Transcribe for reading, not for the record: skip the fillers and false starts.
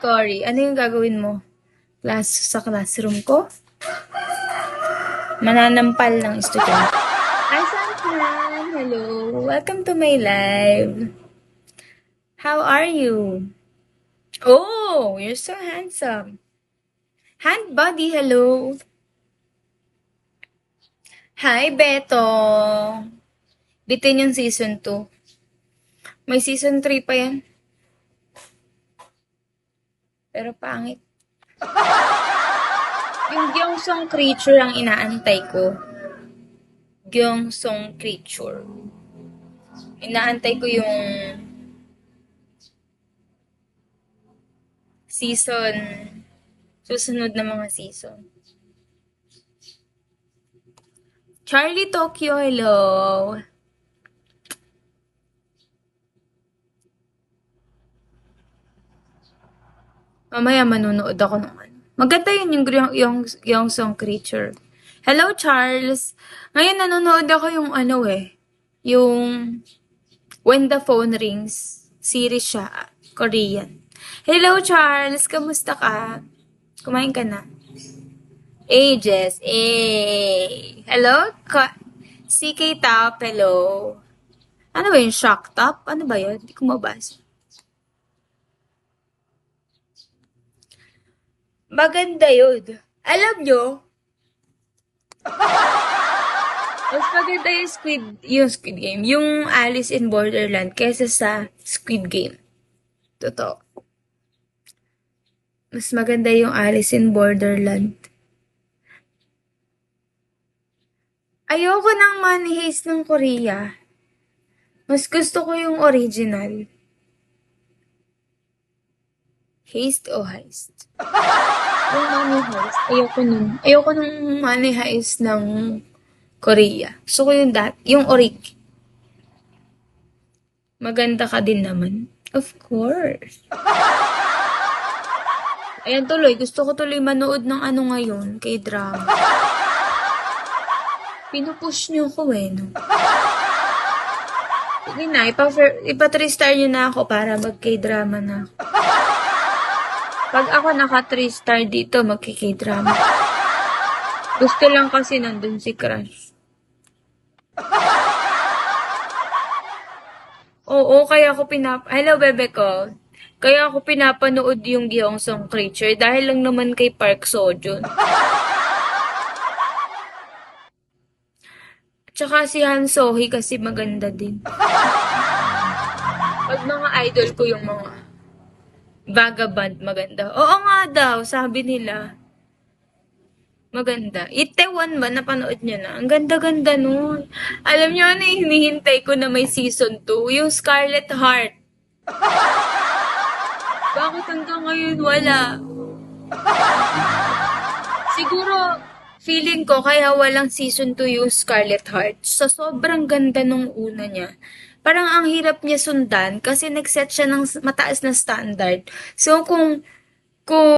Cory, ano yung gagawin mo? Sa classroom ko? Mananampal ng estudyante. Hi, Sunshine! Hello! Welcome to my live. How are you? Oh, you're so handsome. Hand Buddy, hello! Hi, Beto! Bitin yung season 2. May season 3 pa yan. Pero pangit. Yung Gyeongsong Creature ang inaantay ko. Gyeongsong Creature. Inaantay ko yung season, susunod na mga season. Charlie Tokyo, hello! Mamaya manunood ako ng ano. Maganda yun yung song Creature. Hello, Charles! Ngayon nanonood ako yung ano yung When the Phone Rings. Series siya, Korean. Hello, Charles! Kamusta ka? Kumain ka na? Ages. Hello? CK Top, hello. Ano ba yung shock top? Ano ba yun? Hindi ko mabasa. Maganda yun. Alam nyo, mas maganda yung Squid Game. Yung Alice in Borderland kaysa sa Squid Game. Totoo. Mas maganda yung Alice in Borderland. Ayoko ng Money Heist ng Korea. Mas gusto ko yung original. Heist o heist? Yung Money Heist. Ayoko nun. Ayoko nung Money Heist ng Korea. Gusto ko yung orig. Maganda ka din naman. Of course. Ayan tuloy, gusto ko tuloy manood ng ano ngayon, K-drama. Pinupush niyo ko no? Sige na, ipa-3-star niyo na ako para mag-K-drama na ako. Pag ako naka-3-star dito, mag-K-drama. Gusto lang kasi nandun si Crush. Oo, kaya ako Hello, bebe ko. Kaya ako pinapanood yung Gyeongsong Creature dahil lang naman kay Park Seo-joon. Tsaka si Han So-hee kasi maganda din. Pag mga idol ko yung mga vagabond maganda. Oo nga daw, sabi nila. Maganda. Itaewon ba? Napanood niyo na? Ang ganda-ganda nun. Alam niyo ano yung hinihintay ko na may season 2? Yung Scarlet Heart. Bakit hanggang ngayon wala? Siguro, feeling ko kaya walang season 2 yung Scarlet Heart. Sa sobrang ganda nung una niya. Parang ang hirap niya sundan kasi nag-set siya ng mataas na standard. So, kung